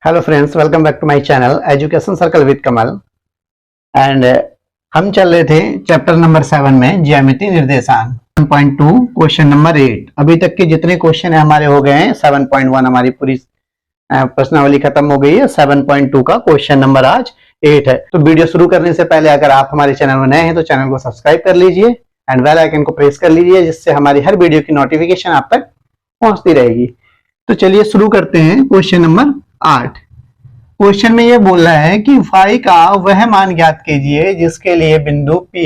Hello friends, welcome back to my channel education circle with Kamal. And हम चल रहे थे चैप्टर नंबर 7 में ज्यामिति निर्देशांक 7.2 क्वेश्चन नंबर 8। अभी तक के जितने क्वेश्चन है हमारे हो गए हैं। 7.1 हमारी पूरी प्रश्नावली खत्म हो गई है। 7.2 का क्वेश्चन नंबर आज 8 है। तो वीडियो शुरू करने से पहले अगर आप हमारे चैनल में नए हैं तो चैनल को सब्सक्राइब कर लीजिए एंड बेल आइकन को प्रेस कर लीजिए, जिससे हमारी हर वीडियो की नोटिफिकेशन आप तक पहुंचती रहेगी। तो चलिए शुरू करते हैं क्वेश्चन नंबर 8। क्वेश्चन में यह बोल रहा है कि फाई का वह मान ज्ञात कीजिए जिसके लिए बिंदु P,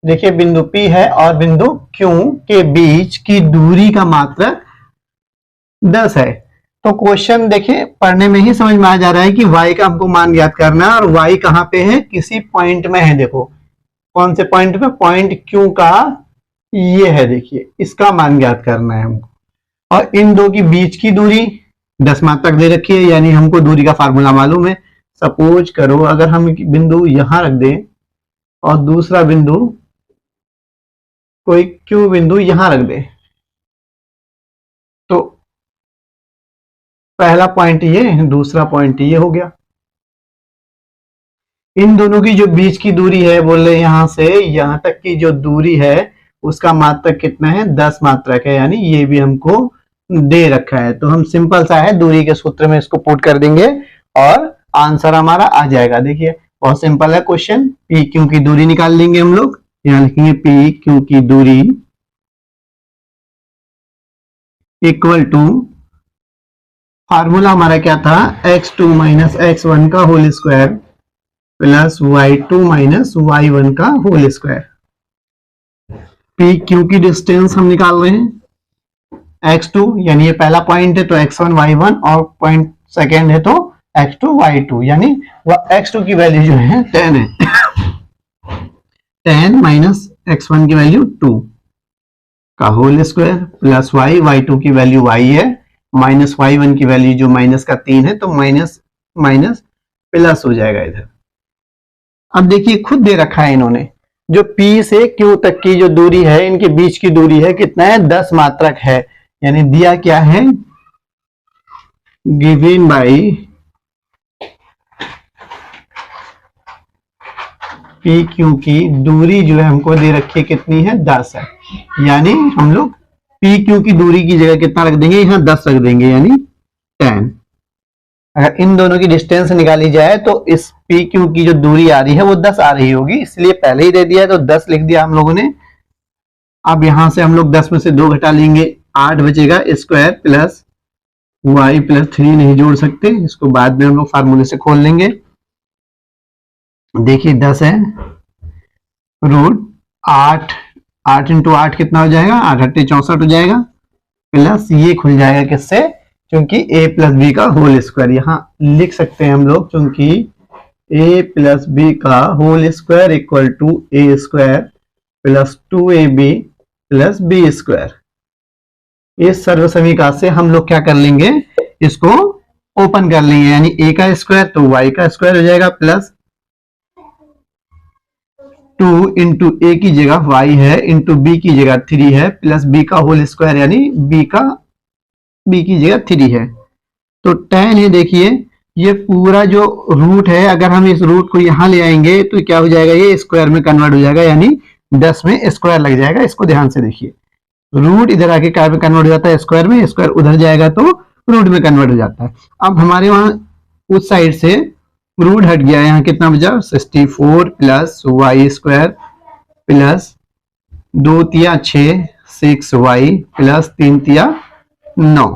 देखिए बिंदु P है और बिंदु Q के बीच की दूरी का मात्रक 10 है। तो क्वेश्चन देखिए पढ़ने में ही समझ में आ जा रहा है कि y का हमको मान ज्ञात करना है और y कहां पे है, किसी पॉइंट में है। देखो कौन से पॉइंट पे, पॉइंट Q का ये है, देखिए इसका मान ज्ञात करना है हमको। और इन दो की बीच की दूरी 10 मात्रक दे रखी है, यानी हमको दूरी का फार्मूला मालूम है। सपोज करो अगर हम बिंदु यहां रख दें और दूसरा बिंदु कोई Q बिंदु यहां रख दे, तो पहला पॉइंट ये, दूसरा पॉइंट ये हो गया। इन दोनों की जो बीच की दूरी है, बोल रहे यहां से यहां तक की जो दूरी है उसका मात्रक कितना है, 10 मात्रक है, यानी ये भी हमको दे रखा है। तो हम सिंपल सा है, दूरी के सूत्र में इसको पुट कर देंगे और आंसर हमारा आ जाएगा। देखिए बहुत सिंपल है क्वेश्चन। पी क्यू की दूरी निकाल लेंगे हम लोग, यहां लिखेंगे पी क्यू की दूरी इक्वल टू, फार्मूला हमारा क्या था, x2 माइनस x1 का whole square plus y2 minus y1 का होल स्क्वायर। पी क्यू की डिस्टेंस हम निकाल रहे हैं, x2 यानी ये पहला पॉइंट है तो x1 y1, और पॉइंट सेकेंड है तो x2 y2, यानी वह x2 की वैल्यू जो है 10 है। 10 माइनस x1 की वैल्यू 2 का होल स्क्वायर प्लस y2 की वैल्यू y है, माइनस y1 की वैल्यू जो माइनस का 3 है, तो माइनस माइनस प्लस हो जाएगा इधर। अब देखिए खुद दे रखा है इन्होंने, जो P से Q तक की जो दूरी है, इनके बीच की दूरी है कितना है, 10 मात्रक है। यानी दिया क्या है, गिवन बाय पी क्यू की दूरी जो है हमको दे रखी है कितनी है, 10 है। यानी हम लोग पी क्यू की दूरी की जगह कितना रख देंगे, यहां 10 रख देंगे, यानी 10। अगर इन दोनों की डिस्टेंस निकाली जाए तो इस पी क्यू की जो दूरी आ रही है वो 10 आ रही होगी, इसलिए पहले ही दे दिया है तो 10 लिख दिया हम लोगों ने। अब यहां से हम लोग 10 में से 2 घटा लेंगे, 8 बचेगा, स्क्वायर प्लस y प्लस 3 नहीं जोड़ सकते, इसको बाद में हम लोग फार्मूले से खोल लेंगे। देखिए 10 है, रूट 8, 8 इंटू 8 कितना हो जाएगा, 8 8 64 हो जाएगा, प्लस ये खुल जाएगा किससे, क्योंकि a प्लस बी का होल स्क्वायर यहाँ लिख सकते हैं हम लोग, क्योंकि a प्लस बी का whole square equal to a square plus 2ab plus B square. इस सर्व समीकरण से हम लोग क्या कर लेंगे, इसको ओपन कर लेंगे, यानी a का स्क्वायर तो y का स्क्वायर हो जाएगा, प्लस 2 इंटू ए की जगह y है, इंटू बी की जगह 3 है, प्लस b का होल स्क्वायर यानी b की जगह 3 है, तो 10 है। देखिए ये पूरा जो रूट है, अगर हम इस रूट को यहां ले आएंगे तो क्या हो जाएगा, ये स्क्वायर में कन्वर्ट हो जाएगा, यानी 10 में स्क्वायर लग जाएगा। इसको ध्यान से देखिए, रूट इधर आके क्या में कन्वर्ट हो जाता है, स्क्वायर में, स्क्वायर उधर जाएगा तो रूट में कन्वर्ट हो जाता है। अब हमारे वहां उस साइड से रूट हट गया, यहाँ कितना बचा, 64 प्लस वाई स्क्वायर प्लस 2 तिया 6, 6y प्लस 3 तिया 9।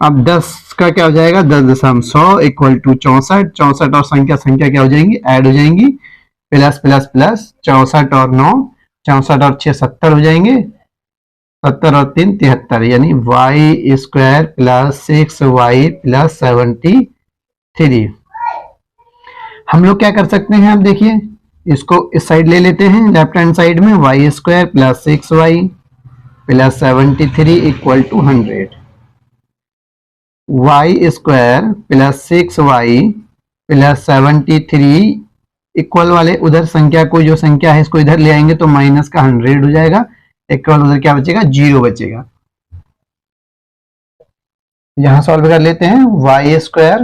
अब 10 का क्या हो जाएगा, 10.100 इक्वल टू 64, 64 और संख्या क्या हो जाएंगी, ऐड हो जाएंगी, प्लस प्लस प्लस 64 और 9, 64 और 6 70 हो जाएंगे, 70 और 3 73, यानी y square plus 6y plus 73। हम लोग क्या कर सकते हैं, अब देखिए इसको इस साइड ले लेते हैं, लेफ्ट हैंड साइड में y square plus 6y plus 73 equal to 100, y square plus 6y plus 73 equal वाले उधर संख्या को, जो संख्या है इसको इधर ले आएंगे तो माइनस का 100 हो जाएगा, इक्वल उधर क्या बचेगा, 0 बचेगा। यहां सॉल्व कर लेते हैं, Y square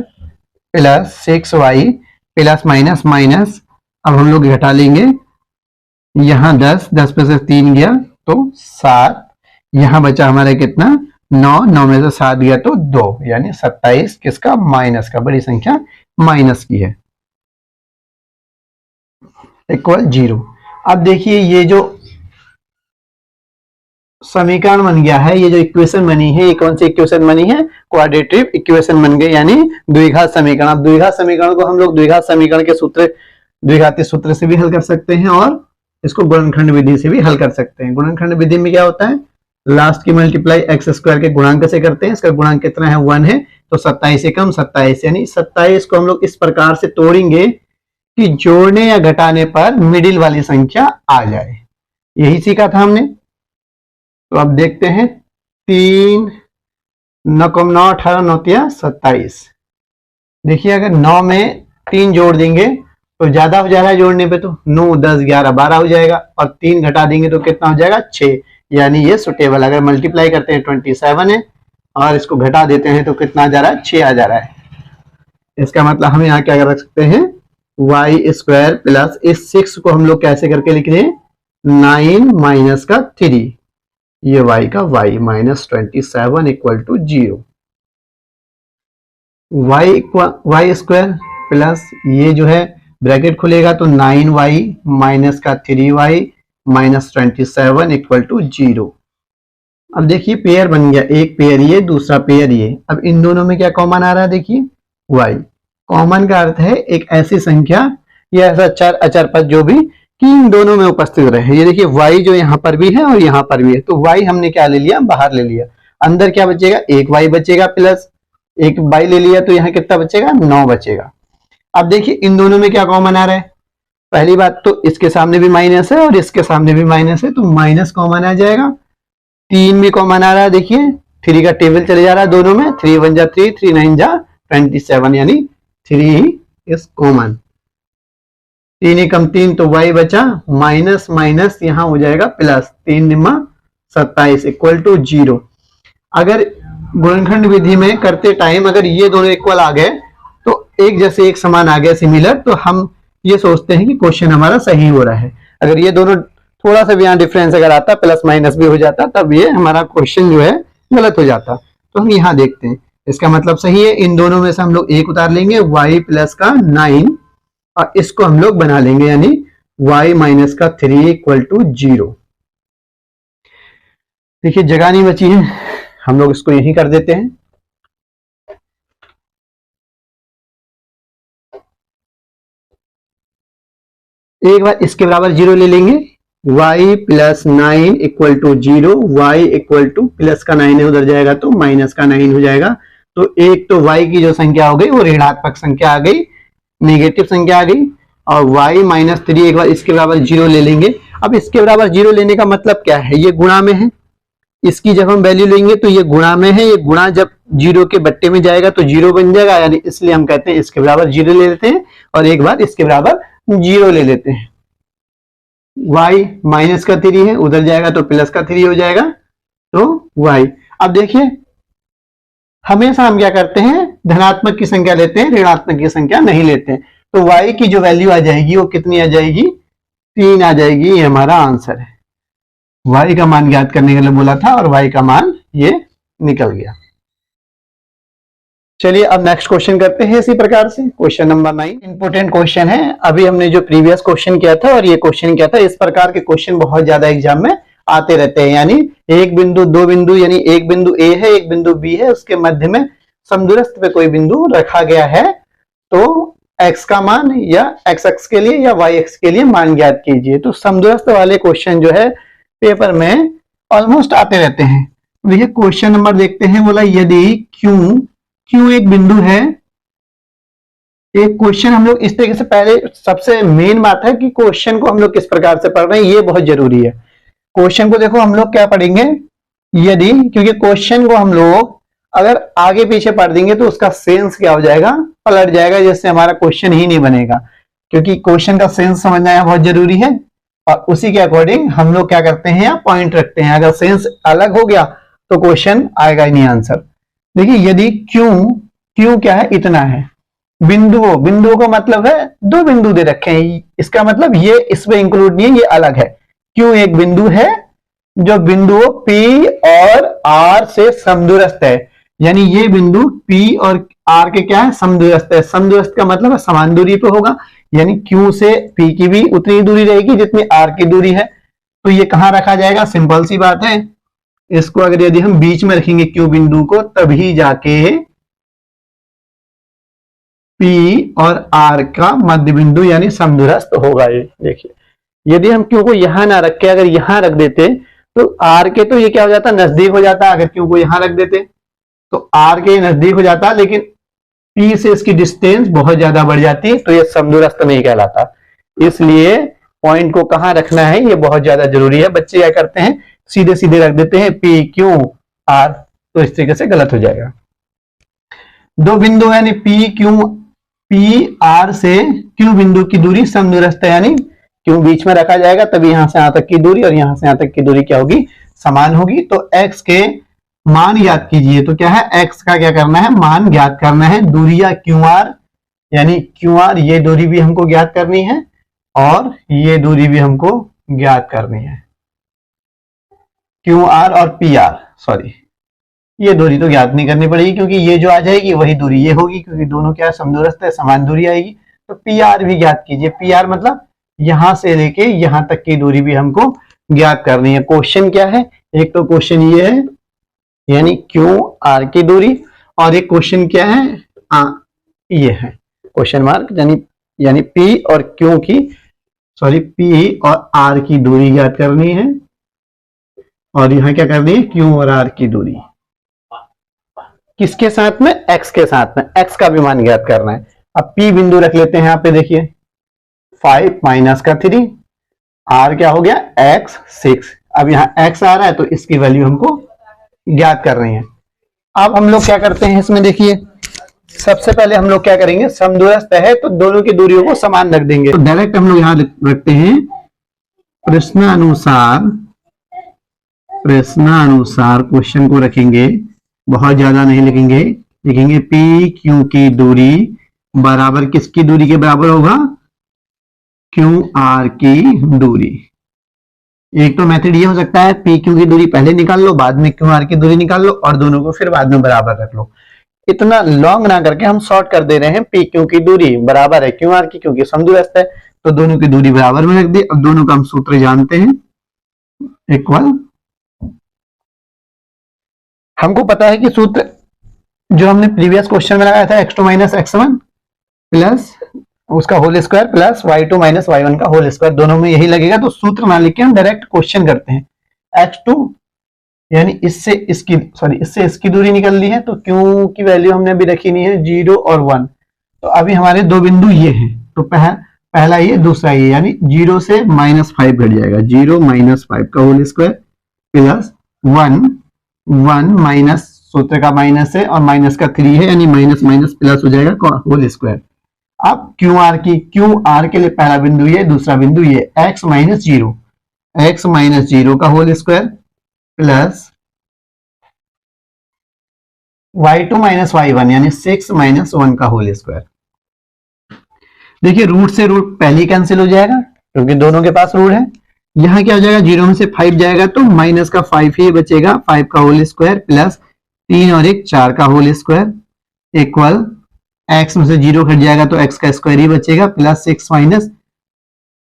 plus 6y plus minus minus, अब हम लोग घटा लेंगे, यहाँ 10, 10 में से 3 गया तो 7, यहां बचा हमारा कितना 9, 9 में से 7 गया तो 2, यानी 27 किसका माइनस का, बड़ी संख्या माइनस की है, इक्वल 0। अब देखिए ये जो समीकरण बन गया है, ये जो इक्वेशन बनी है, ये कौन सी इक्वेशन बनी है, क्वाड्रेटिक इक्वेशन बन गई, यानी द्विघात समीकरण। अब द्विघात समीकरण को हम लोग द्विघात समीकरण के सूत्र, द्विघाती सूत्र से भी हल कर सकते हैं और इसको गुणनखंड विधि से भी हल कर सकते हैं। गुणनखंड विधि में क्या होता है, लास्ट की मल्टीप्लाई एक्स स्क्वायर के गुणांक से करते हैं, इसका गुणांक कितना है 1 है, तो 27 से कम 27, यानी 27 को हम लोग इस प्रकार से तोड़ेंगे कि जोड़ने या घटाने पर मिडिल वाली संख्या आ जाए, यही सीखा था हमने। तो अब देखते हैं, 3 9 कम 9 18 9 27, देखिए अगर 9 में 3 जोड़ देंगे तो ज्यादा हो जाएगा जोड़ने पे, तो 9 10 11 12 हो जाएगा, और 3 घटा देंगे तो कितना हो जाएगा 6, यानी ये सुटेबल। अगर मल्टीप्लाई करते हैं 27 है और इसको घटा देते हैं तो कितना आ जा रहा है 6 आ जा रहा है। इसका मतलब हम यहाँ क्या रख सकते हैं, वाई स्क्वायर प्लस इस 6 को हम लोग कैसे करके लिख रहे हैं, 9 माइनस का 3, ये y का y minus 27 equal to 0। Y square plus ये जो है ब्रैकेट खुलेगा तो 9y माइनस का 3y माइनस 27 इक्वल टू 0। अब देखिए पेयर बन गया, एक पेयर ये, दूसरा पेयर ये। अब इन दोनों में क्या कॉमन आ रहा है, देखिए y कॉमन का अर्थ है एक ऐसी संख्या या ऐसा चर अचर पद जो भी कि इन दोनों में उपस्थित रहे। ये देखिए y जो यहाँ पर भी है और यहाँ पर भी है, तो y हमने क्या ले लिया, बाहर ले लिया, अंदर क्या बचेगा, एक y बचेगा प्लस एक y ले लिया, तो यहाँ कितना बचेगा 9 बचेगा। अब देखिए इन दोनों में क्या कॉमन आ रहा है, पहली बात तो इसके सामने भी माइनस है और इसके सामने भी माइनस है, तो माइनस कॉमन आ जाएगा। 3 भी कॉमन आ रहा है, देखिए 3 का टेबल चले जा रहा है दोनों में, 3 1 जा 3, 3 9 जा 27, यानी 3 इज कॉमन। 3 एकम 3 तो y बचा, माइनस माइनस यहाँ हो जाएगा प्लस, 3 निम्मा 27 इक्वल टू 0। अगर गुणनखंड विधि में करते टाइम अगर ये दोनों इक्वल आ गए तो एक जैसे एक समान आ गया सिमिलर, तो हम ये सोचते हैं कि क्वेश्चन हमारा सही हो रहा है। अगर ये दोनों थोड़ा सा भी यहाँ डिफरेंस अगर आता, प्लस माइनस भी हो जाता, तब ये हमारा क्वेश्चन जो है गलत हो जाता। तो हम यहाँ देखते हैं, इसका मतलब सही है, इन दोनों में से हम लोग एक उतार लेंगे, y प्लस का 9 और इसको हम लोग बना लेंगे, यानी y माइनस का 3 इक्वल टू 0। देखिए जगह नहीं बची है, हम लोग इसको यहीं कर देते हैं। एक बार इसके बराबर 0 ले लेंगे, y plus 9 equal to 0, y equal to plus का 9 है उधर जाएगा तो माइनस का 9 हो जाएगा। तो एक तो y की जो संख्या हो गई वो ऋणात्मक संख्या आ गई, नेगेटिव संख्या आ गई, और y माइनस 3 एक बार इसके बराबर 0 ले लेंगे। अब इसके बराबर 0 लेने का मतलब क्या है, ये गुणा में है, इसकी जब हम वैल्यू लेंगे तो ये गुणा में है, ये गुणा जब 0 के बट्टे में जाएगा तो 0 बन जाएगा, यानी इसलिए हम कहते हैं इसके बराबर 0 ले लेते हैं और एक बार इसके बराबर 0 ले लेते हैं। y माइनस का 3 है, उधर जाएगा तो प्लस का 3 हो जाएगा, तो y। अब देखिए हमेशा हम क्या करते हैं, धनात्मक की संख्या लेते हैं, ऋणात्मक की संख्या नहीं लेते हैं। तो y की जो वैल्यू आ जाएगी वो कितनी आ जाएगी, 3 आ जाएगी, ये हमारा आंसर है। y का मान ज्ञात करने के लिए बोला था और y का मान ये निकल गया। चलिए अब नेक्स्ट क्वेश्चन करते हैं इसी प्रकार से। क्वेश्चन नंबर 9 इंपोर्टेंट क्वेश्चन है। अभी हमने जो प्रीवियस क्वेश्चन किया था और ये क्वेश्चन किया था, इस प्रकार के क्वेश्चन बहुत ज्यादा एग्जाम में आते रहते हैं। यानी एक बिंदु, दो बिंदु, यानी एक बिंदु ए है, एक बिंदु बी है, उसके मध्य में समदूरस्थ पे कोई बिंदु रखा गया है, तो x का मान या x अक्ष के लिए या y अक्ष के लिए मान ज्ञात कीजिए। तो समदूरस्थ वाले क्वेश्चन जो है पेपर में ऑलमोस्ट आते रहते हैं। देखिए क्वेश्चन नंबर देखते हैं, बोला यदि क्यों एक बिंदु है। एक क्वेश्चन हम लोग इस तरीके से, पहले सबसे मेन बात है कि क्वेश्चन को हम लोग किस प्रकार से पढ़ रहे हैं, ये बहुत जरूरी है। क्वेश्चन को देखो हम लोग क्या पढ़ेंगे, यदि, क्योंकि क्वेश्चन को हम लोग अगर आगे पीछे पढ़ देंगे तो उसका सेंस क्या हो जाएगा, पलट जाएगा, जिससे हमारा क्वेश्चन ही नहीं बनेगा। क्योंकि क्वेश्चन का सेंस समझना बहुत जरूरी है और उसी के अकॉर्डिंग हम लोग क्या करते हैं, या पॉइंट रखते हैं। अगर सेंस अलग हो गया तो क्वेश्चन आएगा ही नहीं आंसर। देखिए यदि क्यू क्या है, इतना है, बिंदुओं को मतलब है दो बिंदु दे रखे हैं, इसका मतलब ये इसमें इंक्लूड नहीं है, ये अलग है। क्यू एक बिंदु है जो बिंदुओं P और R से समदूरस्थ है, यानी ये बिंदु P और R के क्या है, समदूरस्थ है। समदूरस्थ का मतलब है समान दूरी पे होगा, यानी Q से P की भी उतनी दूरी रहेगी जितनी R की दूरी है। तो ये कहां रखा जाएगा, सिंपल सी बात है, इसको अगर यदि हम बीच में रखेंगे Q बिंदु को, तभी जाके P और R का मध्य बिंदु यानी समदूरस्थ होगा। ये देखिए, यदि हम Q को यहां ना रख के अगर यहां रख देते तो R के तो ये क्या हो जाता, नजदीक हो जाता। अगर Q को यहां रख देते तो R के नजदीक हो जाता, लेकिन P से इसकी डिस्टेंस बहुत ज्यादा बढ़ जाती, तो ये समदूरस्थ नहीं कहलाता। इसलिए पॉइंट को कहां रखना है ये बहुत ज्यादा जरूरी है। बच्चे क्या करते हैं, सीधे सीधे रख देते हैं P Q R, तो इस तरीके से गलत हो जाएगा। दो बिंदु यानी P R से Q बिंदु की दूरी समदूरस्थ है, यानी Q बीच में रखा जाएगा, तभी यहां से यहां तक की दूरी और यहां से यहां तक की दूरी क्या होगी, समान होगी। तो x के मान ज्ञात कीजिए, तो क्या है, x का क्या करना है, मान ज्ञात करना है। दूरिया QR, यानी QR ये दूरी भी हमको ज्ञात करनी है और ये दूरी भी हमको ज्ञात करनी है। QR और PR, सॉरी ये दूरी तो ज्ञात नहीं करनी पड़ेगी, क्योंकि ये जो आ जाएगी वही दूरी ये होगी, क्योंकि दोनों क्या समदूरस्थ है, समान दूरी आएगी। तो PR भी ज्ञात कीजिए। PR मतलब यहां से लेके यहां तक की दूरी भी हमको ज्ञात करनी है। क्वेश्चन क्या है, एक तो क्वेश्चन ये है यानी QR की दूरी, और एक क्वेश्चन क्या है, ये है क्वेश्चन मार्क, यानी P और Q की, सॉरी P और R की दूरी ज्ञात करनी है, और यहां क्या करनी है, Q और R की दूरी किसके साथ में, x के साथ में, x का भी मान ज्ञात करना है। अब P बिंदु रख लेते हैं, यहां पे देखिए 5 माइनस का 3, R क्या हो गया x 6। अब यहां x आ रहा है तो इसकी वैल्यू हमको ज्ञात कर रही है। अब हम लोग क्या करते हैं इसमें, देखिए सबसे पहले हम लोग क्या करेंगे, समदूरस्थ है तो दोनों की दूरियों को समान रख देंगे। तो डायरेक्ट हम लोग यहां रखते हैं प्रश्नानुसार क्वेश्चन को रखेंगे, बहुत ज्यादा नहीं लिखेंगे, लिखेंगे P Q की दूरी बराबर किसकी दूरी के बराबर होगा, QR की दूरी। एक तो मेथड ये हो सकता है P Q की दूरी पहले निकाल लो, बाद में QR की दूरी निकाल लो, और दोनों को फिर बाद में बराबर रख लो। इतना लॉन्ग ना करके हम शॉर्ट कर दे रहे हैं, P Q की दूरी बराबर है QR की, क्योंकि समदूरस्थ है, तो दोनों की दूरी बराबर में रख दी। अब दोनों का हम सूत्र जानते हैं, इक्वल, हमको पता है कि सूत्र जो हमने प्रीवियस क्वेश्चन में लगाया था, x2 माइनस x1 प्लस उसका whole square plus y2 minus y1 का होल स्क्वायर, दोनों में यही लगेगा। तो सूत्र ना लिख के हम डायरेक्ट क्वेश्चन करते हैं। x2 यानी इससे इसकी दूरी निकल ली है, तो Q की वैल्यू हमने अभी रखी नहीं है, 0 और 1। तो अभी हमारे दो बिंदु ये हैं, तो पहला ये, दूसरा ये, यानी 0 से -5 घट जाएगा, 0 - 5 का होल स्क्वायर प्लस 1 माइनस, सूत्र का माइनस है और माइनस का 3 है, यानी माइनस माइनस प्लस हो जाएगा होल स्क्वायर। अब QR के लिए पहला बिंदु ये, दूसरा बिंदु ये, x माइनस 0 का whole square plus y2 minus y1 यानी 6 माइनस 1 का होल स्क्वायर। देखिए रूट से रूट पहले कैंसिल हो जाएगा, क्योंकि दोनों के पास रूट है। यहां क्या हो जाएगा, 0 में से 5 जाएगा तो माइनस का 5 ही बचेगा, 5 का होल स्क्वायर प्लस 3 और 1 4 का होल स्क्वायर इक्वल, x में से 0 घट जाएगा तो x का स्क्वायर ही बचेगा, प्लस 6 माइनस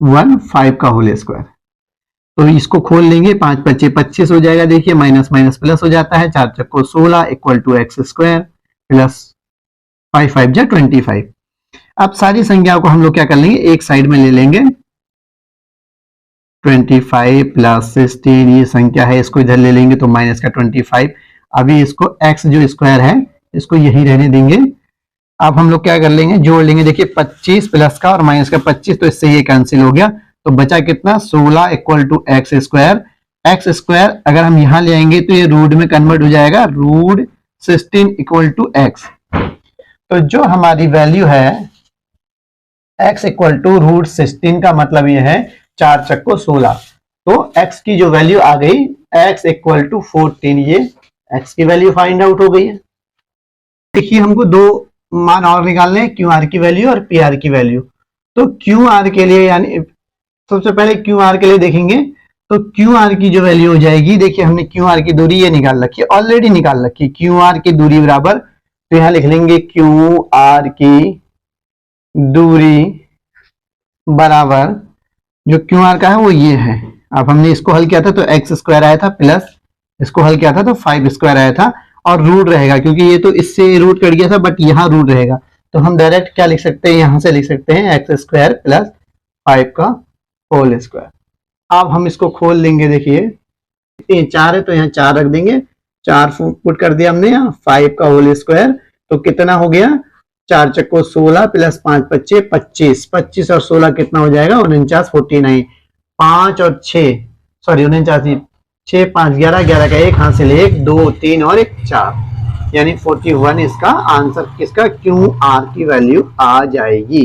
1 5 का होल स्क्वायर। तो इसको खोल लेंगे, 5 × 5 = 25 हो जाएगा। देखिए माइनस माइनस प्लस हो जाता है, 4 × 16 equal to x square plus 5 × 5 = 25। अब सारी संख्याओं को हम लोग क्या कर लेंगे, एक साइड में ले लेंगे, 25 प्लस 16 ये संख्या है, इसको इधर ले लेंगे तो माइनस का 25। अभी इसको x जो स्क्वायर है इसको यही रहने देंगे। अब हम लोग क्या कर लेंगे, जोड़ लेंगे। देखिए 25 प्लस का और माइनस का 25, तो इससे ये कैंसिल हो गया, तो बचा कितना, 16 equal to x square. x square अगर हम यहां ले आएंगे तो ये रूट में कन्वर्ट हो जाएगा, रूट 16 इक्वल टू x। तो जो हमारी वैल्यू है x इक्वल टू रूट 16 का मतलब ये है 4 × 16। तो x की जो वैल्यू आ गई, x इक्वल टू 14, ये x की वैल्यू फाइंड आउट हो गई है। देखिए हमको दो मान और निकालने हैं, क्यू आर की वैल्यू और पी आर की वैल्यू। तो क्यू आर के लिए यानी सबसे पहले क्यू आर के लिए देखेंगे, तो क्यू आर की जो वैल्यू हो जाएगी, देखिए हमने क्यू आर की दूरी ये निकाल रखी है, ऑलरेडी निकाल रखी है। क्यू आर की दूरी बराबर, तो यहां लिख लेंगे क्यू आर की दूरी बराबर, जो क्यू आर का है वो ये है। अब हमने इसको हल किया था तो एक्स स्क्वायर आया था, प्लस इसको हल किया था तो 5 स्क्वायर आया था, और रूट रहेगा क्योंकि ये तो इससे रूट कट गया था, बट यहाँ रूट रहेगा। तो हम डायरेक्ट क्या लिख सकते हैं, यहां से लिख सकते हैं एक्स स्क्वायर प्लस 5 का होल स्क्वायर। अब हम इसको खोल लेंगे, देखिए 4 है तो यहाँ 4 रख देंगे, 4 पुट कर दिया हमने, यहाँ 5 का होल स्क्वायर, तो कितना हो गया, 4 चक्को 16 प्लस 5 पच्चे 25, 25 और 16 कितना हो जाएगा, 49, 49, 5 और 6 सॉरी 49, 6 5 11, 11 का 1 हासिल 1 2 3 और 1 4, यानी 41 इसका आंसर किसका, क्यू आर की वैल्यू आ जाएगी।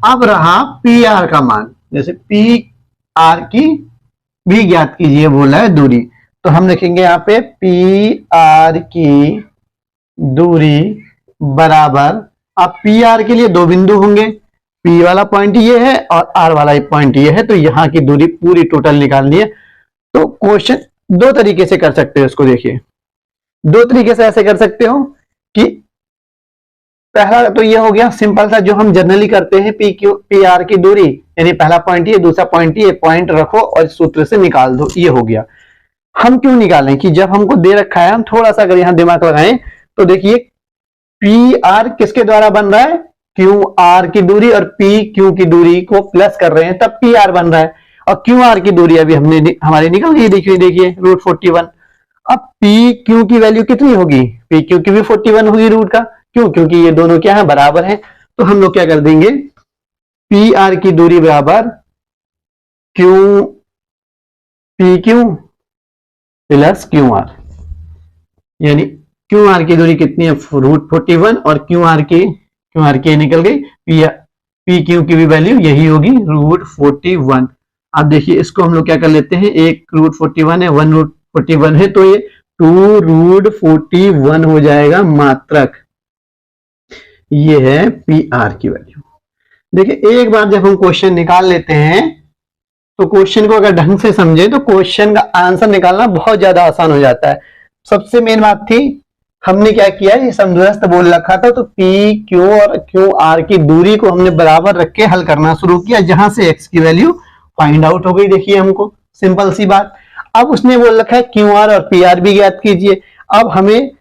अब रहा पी आर का मान, जैसे पी आर की भी ज्ञात कीजिए बोला है दूरी, तो हम लिखेंगे यहाँ पे पी आर की दूरी बराबर, अब पी आर के लिए दो बिंदु होंगे, पी वाला पॉइंट ये है और आर वाला पॉइंट ये है, तो यहाँ की दूरी पूरी टोटल निकालनी है। तो क्वेश्चन दो तरीके से कर सकते हो इसको, देखिए दो तरीके से ऐसे कर सकते हो कि पहला तो ये हो गया सिंपल सा जो हम जनरली करते हैं, पी आर की दूरी, यानी पहला पॉइंट ये, दूसरा पॉइंट ये, पॉइंट रखो और सूत्र से निकाल दो, ये हो गया। हम क्यों निकालें कि जब हमको दे रखा है, हम थोड़ा सा अगर यहां दिमाग लगाएं तो देखिए पी आर किसके द्वारा बन रहा है, क्यू आर की दूरी, और पी क्यू की दूरी को प्लस कर रहे हैं तब पी आर बन रहा है, और क्यू आर की दूरी अभी हमने हमारी निकल गई, देखिए √41। अब पी क्यू की वैल्यू कितनी होगी, पी क्यू की भी 41 होगी रूट का, क्यों, क्योंकि ये दोनों क्या है, बराबर हैं। तो हम लोग क्या कर देंगे, पी आर की दूरी बराबर Q P Q plus Q are, यानी क्यू आर की दूरी कितनी है, √41, और क्यू आर की निकल गई, पी क्यू की भी वैल्यू यही होगी √41। अब देखिए इसको हम लोग क्या कर लेते हैं, एक √41 है, 1√41 है, तो ये 2√41 हो जाएगा मात्रक, ये है पी आर की वैल्यू। देखिए एक बार जब हम क्वेश्चन निकाल लेते हैं, तो क्वेश्चन को अगर ढंग से समझे तो क्वेश्चन का आंसर निकालना बहुत ज्यादा आसान हो जाता है। सबसे मेन बात थी, हमने क्या किया, ये समदूरस्थ बोल रखा था, तो पी क्यू और क्यू आर की दूरी को हमने बराबर रख के हल करना शुरू किया, जहां से एक्स की वैल्यू फाइंड आउट हो गई। देखिए हमको सिंपल सी बात। अब उसने बोल रखा है क्यू आर और पी आर भी ज्ञात कीजिए। अब हमें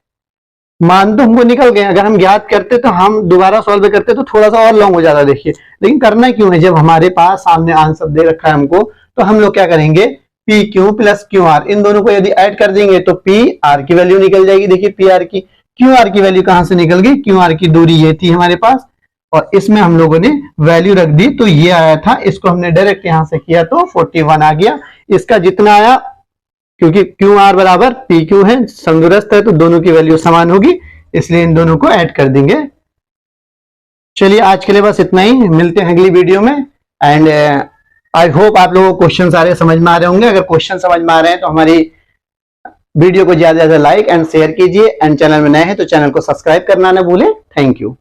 मान तो हमको निकल गए, अगर हम ज्ञात करते तो हम दोबारा सॉल्व करते तो थोड़ा सा और लॉन्ग हो जाता, देखिए, लेकिन करना क्यों है, जब हमारे पास सामने आंसर दे रखा है हमको, तो हम लोग क्या करेंगे, P Q plus Q R, इन दोनों को यदि ऐड कर देंगे तो पी आर की वैल्यू निकल जाएगी। देखिए पी आर की, क्यू आर की वैल्यू कहां से निकल गई, क्यू आर की दूरी ये थी हमारे पास, और इसमें हम लोगों ने वैल्यू रख दी, तो ये आया था, इसको हमने डायरेक्ट यहां से किया तो 41 आ गया। इसका जितना आया, क्योंकि क्यू आर बराबर पी क्यू है, समदूरस्थ है, तो दोनों की वैल्यू समान होगी, इसलिए इन दोनों को ऐड कर देंगे। चलिए आज के लिए बस इतना ही, मिलते हैं अगली वीडियो में। एंड आई होप आप लोगों को क्वेश्चन सारे समझ में आ रहे होंगे। अगर क्वेश्चन समझ में आ रहे हैं तो हमारी वीडियो को ज्यादा से ज्यादा लाइक एंड शेयर कीजिए, एंड चैनल में नए हैं तो चैनल को सब्सक्राइब करना ना भूलें। Thank you.